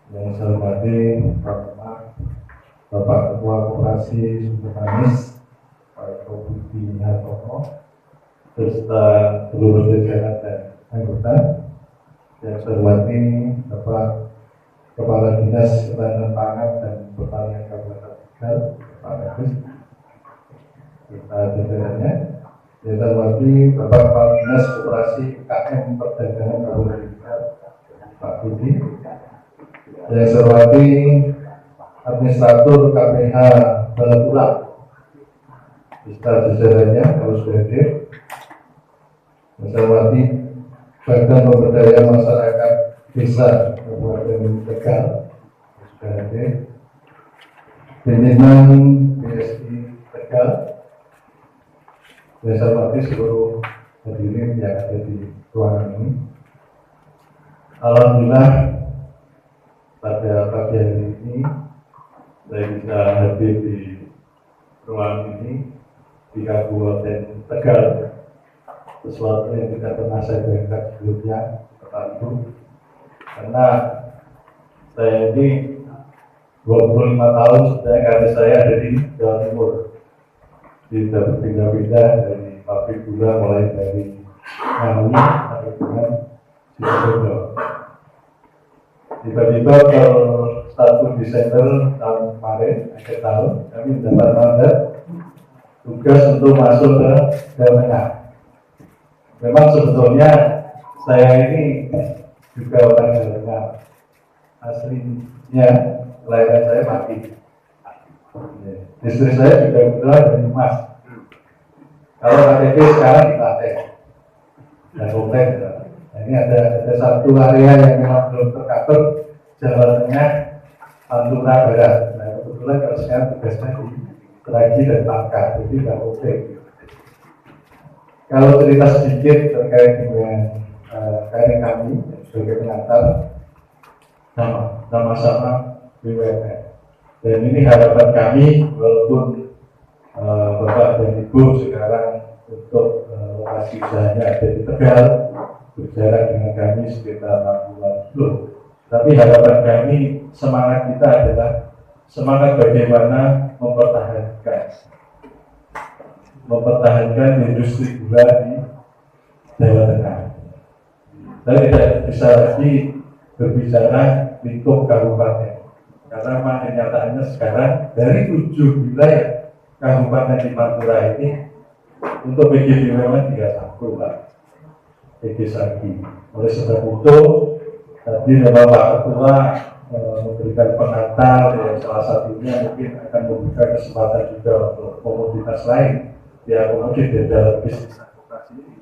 Yang saya hormati Bapak Ketua Koperasi Sumber Manis, Pak Eko Budi Hartono, beserta seluruh jajaran dan anggota. Yang saya hormati Bapak Kepala Dinas Ketahanan Pangan dan Pertanian Kabupaten Tegal, Pak Agus, serta jajarannya. Yang saya hormati Bapak Kepala Dinas Koperasi UKM Perdagangan Kabupaten Tegal, Pak Budi. Yang saya hormati Administrator KPH Balapura, beserta jajarannya harus hadir. Yang saya hormati Badan Pemberdayaan Masyarakat Desa Kabupaten Tegal, sudah hadir. Pimpinan BSI Tegal, yang saya hormati seluruh hadirin yang ada di ruangan ini. Alhamdulillah pada pagi hari ini saya bisa hadir di ruangan ini di Kabupaten Tegal, sesuatu yang tidak pernah saya bayangkan sebelumnya, tentu karena saya ini 25 tahun sudah karir saya ada di Jawa Timur, tidak berpindah-pindah dari pabrik gula mulai dari Ngawi sampai dengan Sidoarjo. Tiba-tiba per 1 Desember tahun kemarin, akhir tahun, kami mendapat mandat tugas untuk masuk ke Jawa Tengah. Memang sebetulnya saya ini juga orang Jawa Tengah, aslinya kelahiran saya Pati. Istri saya juga kebetulan dari Mas. Kalau KTP sekarang di Klaten dan Klaten. Nah, ini ada satu area yang memang belum tercover, Jawa Tengah, Pantura Barat. Nah, kebetulan kalau sekarang tugasnya di Teragi dan Pangka, jadi nggak oke. Kalau cerita sedikit terkait dengan karir kami sebagai pengantar, sama-sama BUMN. Dan ini harapan kami, walaupun Bapak dan Ibu sekarang untuk lokasi usahanya ada di Tegal, berjarak dengan kami sekitar 60 km. Tapi harapan kami, semangat kita adalah semangat bagaimana mempertahankan industri gula di Jawa Tengah. Saya tidak bisa lagi berbicara lingkup kabupaten, karena memang kenyataannya sekarang dari 7 wilayah kabupaten di Pantura ini untuk PGB memang 31 lah. PG Sagi. Oleh sebab itu, tadi memang Pak Ketua memberikan pengantar, ya, salah satunya mungkin akan membuka kesempatan juga untuk komoditas lain diakomodir di dalam bisnis koperasi ini.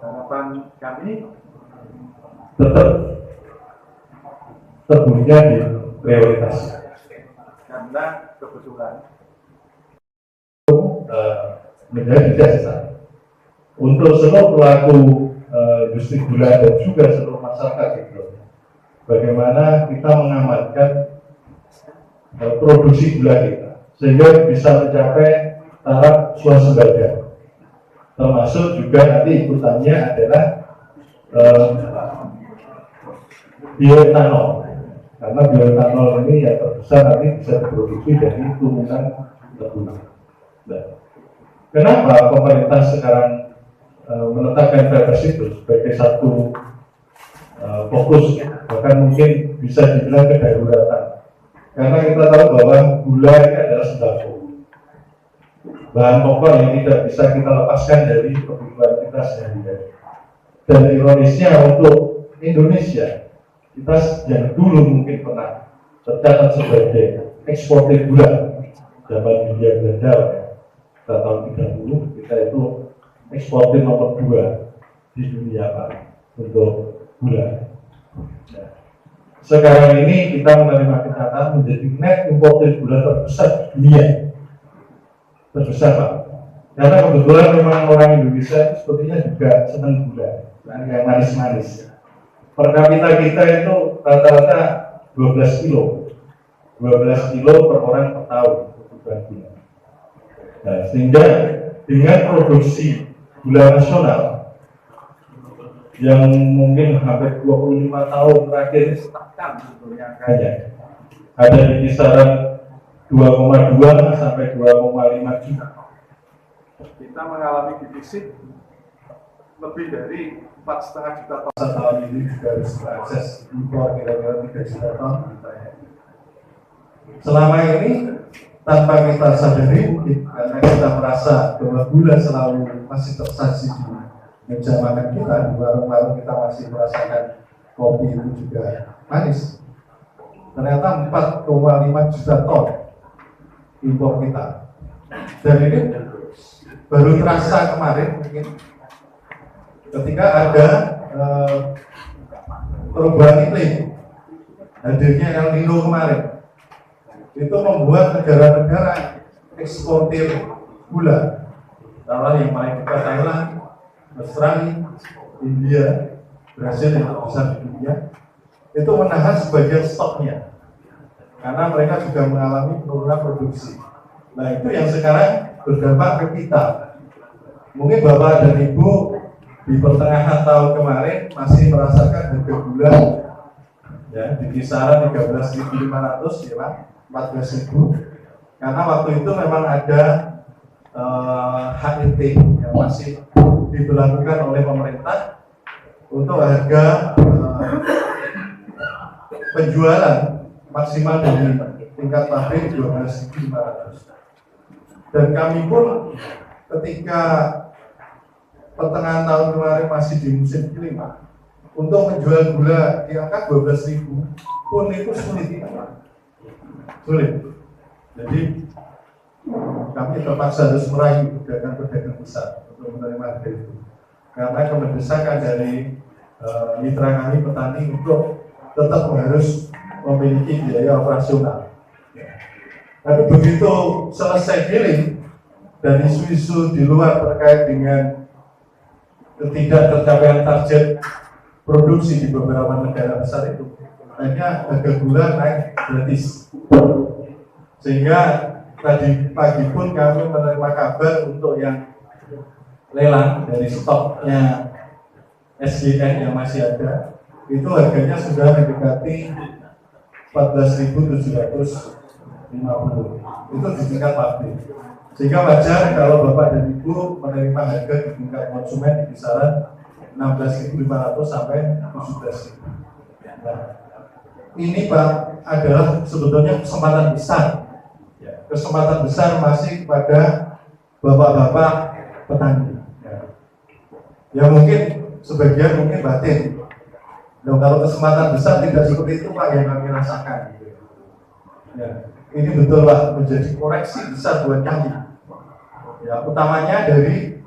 Harapan kami tetap terbunya di prioritas, karena kebetulan menjadi jasa untuk seluruh pelaku industri gula dan juga seluruh masyarakat gitu. Bagaimana kita mengamankan produksi gula kita sehingga bisa mencapai taraf swasembada. Termasuk juga nanti ikutannya adalah bioetanol, karena bioetanol ini yang terbesar nanti bisa diproduksi dari turunan tebu. Nah, kenapa pemerintah sekarang menetapkan PPS itu sebagai satu fokus, bahkan mungkin bisa dibilang kedaruratan, karena kita tahu bahwa gula ini adalah sembako, bahan pokok yang tidak bisa kita lepaskan dari kebutuhan kita sehari-hari. Dan ironisnya untuk Indonesia, kita yang dulu mungkin pernah tercatat sebagai eksportir gula zaman Hindia Belanda, pada tahun 30 kita itu eksportir nomor 2 di dunia Pak untuk gula. Nah, sekarang ini kita menerima kenyataan menjadi net importer gula terbesar di dunia, terbesar Pak. Karena kebetulan memang orang Indonesia itu sepertinya juga senang gula, yang manis-manis. Per kapita kita itu rata-rata 12 kilo per orang per tahun kebutuhan gula. Nah, sehingga dengan produksi gula nasional yang mungkin hampir 25 tahun terakhir ini stagnan sebetulnya angkanya. Ada di kisaran 2,2 sampai 2,5 juta. Kita mengalami defisit lebih dari 4,5 juta ton. Tahun ini juga harus mengakses impor kira-kira 3 juta ton. Selama ini tanpa kita sadari mungkin karena kita merasa bahwa gula selalu masih tersaji di meja makan kita, di warung-warung kita masih merasakan kopi itu juga manis. Ternyata 4,5 juta ton impor kita. Dan ini baru terasa kemarin mungkin ketika ada perubahan iklim, hadirnya El Nino kemarin, itu membuat negara-negara eksportir gula, taruhlah yang paling dekat Thailand, Australia, India, Brasil yang terbesar di dunia, itu menahan sebagian stoknya karena mereka juga mengalami penurunan produksi. Nah itu yang sekarang berdampak ke kita. Mungkin Bapak dan Ibu di pertengahan tahun kemarin masih merasakan harga gula ya di kisaran 13.500 ya Pak, 14.000, karena waktu itu memang ada HIT yang masih diberlakukan oleh pemerintah untuk harga penjualan maksimal dari tingkat pabrik 12.500. Dan kami pun ketika pertengahan tahun kemarin masih di musim kelima, untuk menjual gula di angka 12.000 pun itu sulit. Jadi kami terpaksa harus merayu pedagang-pedagang besar untuk menerima harga itu, karena kemendesakan dari mitra kami petani untuk tetap harus memiliki biaya operasional. Tapi begitu selesai giling dan isu-isu di luar terkait dengan ketidaktercapaian target produksi di beberapa negara besar itu, akhirnya harga gula naik gratis. Sehingga tadi pagi pun kami menerima kabar untuk yang lelang dari stoknya SGN yang masih ada, itu harganya sudah mendekati 14.750. Itu di tingkat pabrik. Sehingga wajar kalau Bapak dan Ibu menerima harga di tingkat konsumen di kisaran 16.500 sampai 17.000. Nah, ini Pak adalah sebetulnya kesempatan besar. Kesempatan besar masih kepada Bapak-bapak petani. Ya mungkin sebagian mungkin batin. Nah, kalau kesempatan besar tidak seperti itu Pak yang kami rasakan. Ya, ini betul Pak menjadi koreksi besar buat kami. Ya, utamanya dari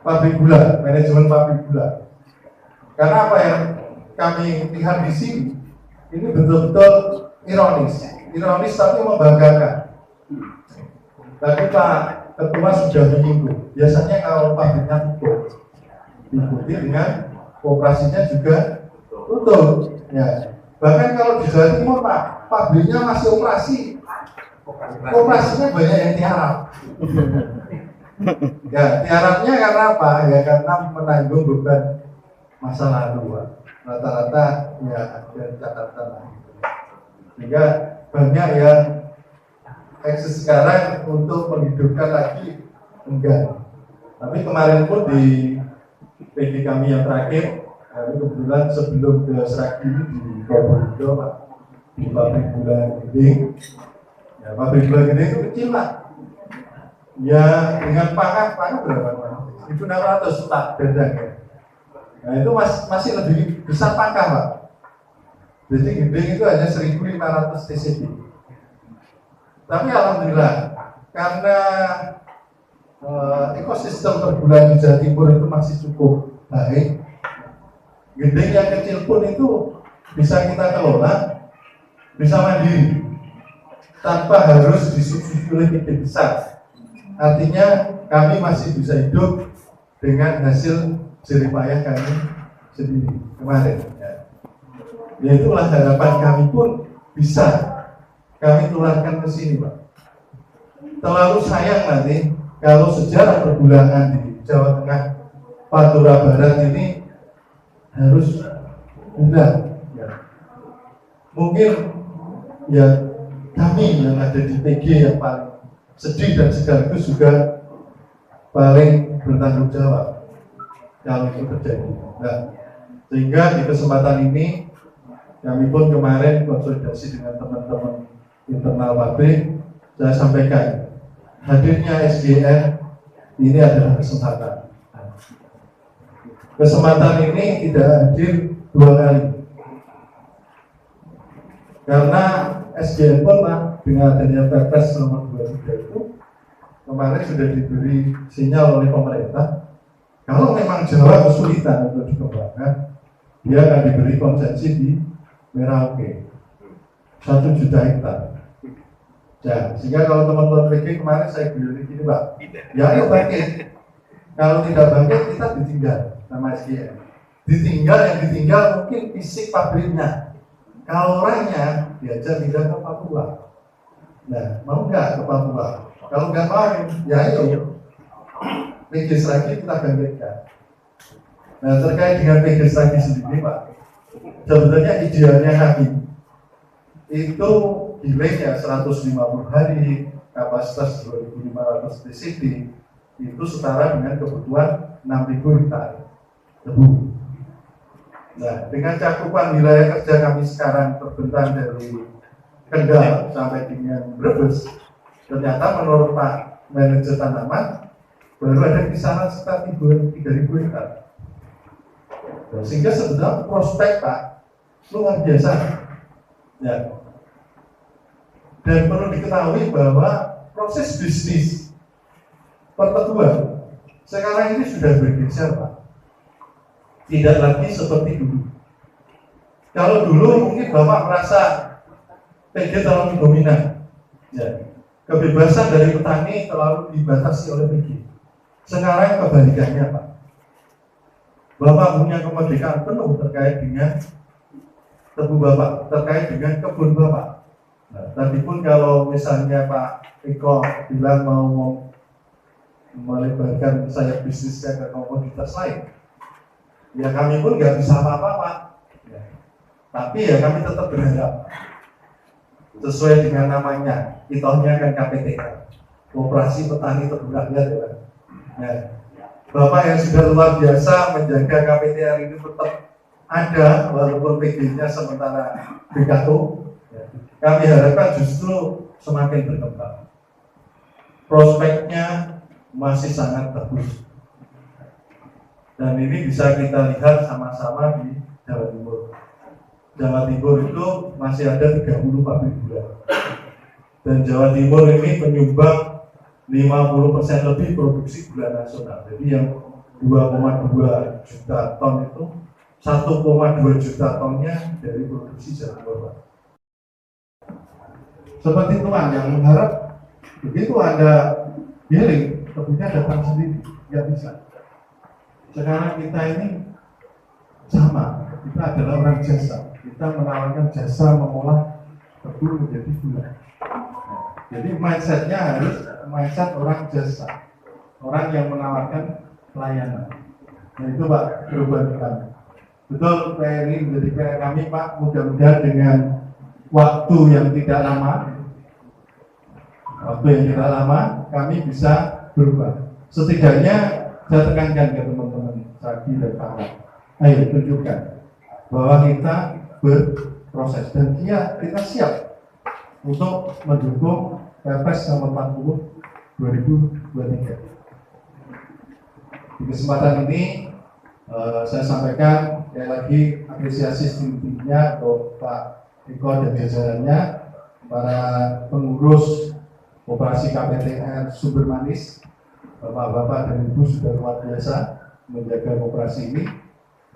pabrik gula, manajemen pabrik gula. Karena apa yang kami lihat di sini, ini betul-betul ironis tapi membanggakan. Tadi Pak Ketua sudah menyinggung, biasanya kalau pabriknya tutup, diikuti dengan operasinya juga tutup. Ya. Bahkan kalau di Jawa Timur Pak, pabriknya masih operasinya banyak yang tiarap. Ya, tiarapnya karena apa? Ya karena menanggung beban masa lalu Pak. Rata-rata ya ada catatan. Sehingga banyak yang eksis sekarang untuk menghidupkan lagi enggak. Tapi kemarin pun di PD kami yang terakhir, kami kebetulan sebelum ke Seragi di Probolinggo Pak, di pabrik gula gede. Ya, pabrik gula gede itu kecil Pak. Ya dengan pangkat berapa Pak? 1.600 Pak dadang ya. Nah itu masih lebih besar pangkat Pak. Jadi gede itu hanya 1.500 TCD. Tapi alhamdulillah karena ekosistem pergulaan di Jawa Timur itu masih cukup baik, gede yang kecil pun itu bisa kita kelola, bisa mandiri tanpa harus disubsidi oleh gede besar. Artinya kami masih bisa hidup dengan hasil jerih payah kami sendiri kemarin. Ya itulah harapan kami pun bisa kami tularkan ke sini Pak. Terlalu sayang nanti kalau sejarah pergulaan di Jawa Tengah, Pantura Barat ini harus benar. Ya. Mungkin ya kami yang ada di PG yang paling sedih dan sekaligus juga paling bertanggung jawab kalau itu terjadi. Nah, sehingga di kesempatan ini kami pun kemarin konsultasi dengan teman-teman internal pabrik, saya sampaikan hadirnya SGN ini adalah kesempatan. Kesempatan ini tidak hadir 2 kali, karena SGN pun dengan adanya Perpres nomor 23 itu kemarin sudah diberi sinyal oleh pemerintah kalau memang Jawa kesulitan untuk dikembangkan, dia akan diberi konsesi di Merauke 1 juta hektar. Ya, sehingga kalau teman-teman PG kemarin saya bilang gini Pak, ya ayo bangkit. Kalau tidak bangkit kita ditinggal sama SGN. Yang ditinggal mungkin fisik pabriknya. Kalau orangnya diajak pindah ke Papua. Nah, mau nggak ke Papua? Kalau nggak mau, ya ayo. PG lagi kita bangkitkan. Nah, terkait dengan PG lagi sendiri Pak, sebenarnya idealnya kami itu delay-nya 150 hari, kapasitas 2.500 TCD itu setara dengan kebutuhan 6.000 hektar tebu. Nah, dengan cakupan wilayah kerja kami sekarang terbentang dari Kendal sampai dengan Brebes, ternyata menurut Pak Manajer Tanaman baru ada kisaran sekitar 3.000 hektar. Nah, sehingga sebenarnya prospek Pak luar biasa. Ya. Dan perlu diketahui bahwa proses bisnis pertemuan sekarang ini sudah bergeser Pak. Tidak lagi seperti dulu. Kalau dulu mungkin Bapak merasa PG terlalu dominan, ya. Kebebasan dari petani terlalu dibatasi oleh PG. Sekarang kebalikannya Pak. Bapak punya kemerdekaan penuh terkait dengan tebu Bapak, terkait dengan kebun Bapak. Nah, tadi pun kalau misalnya Pak Eko bilang mau melebarkan sayap bisnisnya ke komoditas lain, ya kami pun nggak bisa apa-apa Pak. Ya. Tapi ya kami tetap berharap sesuai dengan namanya, itohnya kan KPTK, Koperasi Petani Tebu Rakyat ya Pak. Nah, Bapak yang sudah luar biasa menjaga KPTR ini tetap ada walaupun PG-nya sementara BKTO. Kami harapkan justru semakin berkembang. Prospeknya masih sangat bagus. Dan ini bisa kita lihat sama-sama di Jawa Timur. Jawa Timur itu masih ada 30 pabrik gula. Dan Jawa Timur ini menyumbang 50% lebih produksi gula nasional. Jadi yang 2,2 juta ton itu 1,2 juta tonnya dari produksi Jawa Timur. Seperti Tuhan yang mengharap begitu ada healing, tebunya datang sendiri, nggak bisa. Sekarang kita ini sama, kita adalah orang jasa. Kita menawarkan jasa mengolah tebu menjadi gula. Jadi mindsetnya harus mindset orang jasa, orang yang menawarkan pelayanan. Nah itu Pak perubahan kami. Betul, PR ini menjadi PR kami Pak. Mudah-mudahan dengan waktu yang tidak lama, kami bisa berubah. Setidaknya saya tekankan ke teman-teman Sagi dan Pak, ayo tunjukkan bahwa kita berproses dan kita siap untuk mendukung Perpres nomor 40 2023. Di kesempatan ini saya sampaikan sekali lagi apresiasi setinggi-tingginya untuk Pak Eko dan jajarannya, para pengurus Koperasi KPTR Sumber Manis, Bapak-bapak dan Ibu sudah luar biasa menjaga koperasi ini.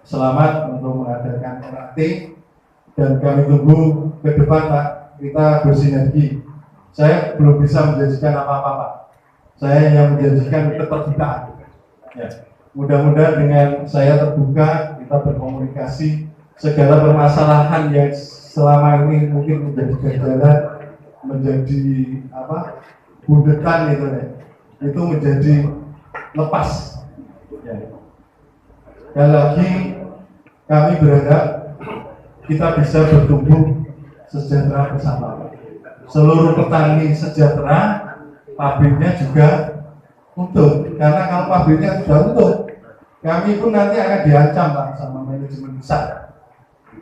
Selamat untuk mengadakan RAT dan kami tunggu ke depan Pak, kita bersinergi. Saya belum bisa menjanjikan apa-apa Pak. Saya yang menjanjikan keterbukaan. Ya. Mudah-mudahan dengan saya terbuka, kita berkomunikasi, segala permasalahan yang selama ini mungkin menjadi ganjalan, menjadi bundetan gitu ya, itu menjadi lepas. Ya. Sekali lagi kami berharap kita bisa bertumbuh sejahtera bersama. Seluruh petani sejahtera, pabriknya juga utuh. Karena kalau pabriknya sudah utuh, kami pun nanti akan diancam Pak sama manajemen besar.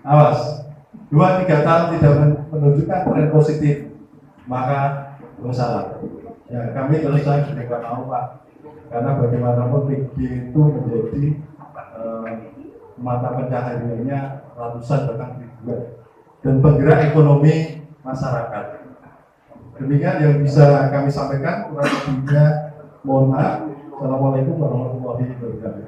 Awas, 2-3 tahun tidak menunjukkan tren positif, maka bersalah. Ya, kami terus terang juga nggak mau Pak, karena bagaimanapun PG itu menjadi mata pencahariannya ratusan bahkan ribuan dan penggerak ekonomi masyarakat. Demikian yang bisa kami sampaikan, kurang lebihnya mohon maaf. Assalamualaikum warahmatullahi wabarakatuh.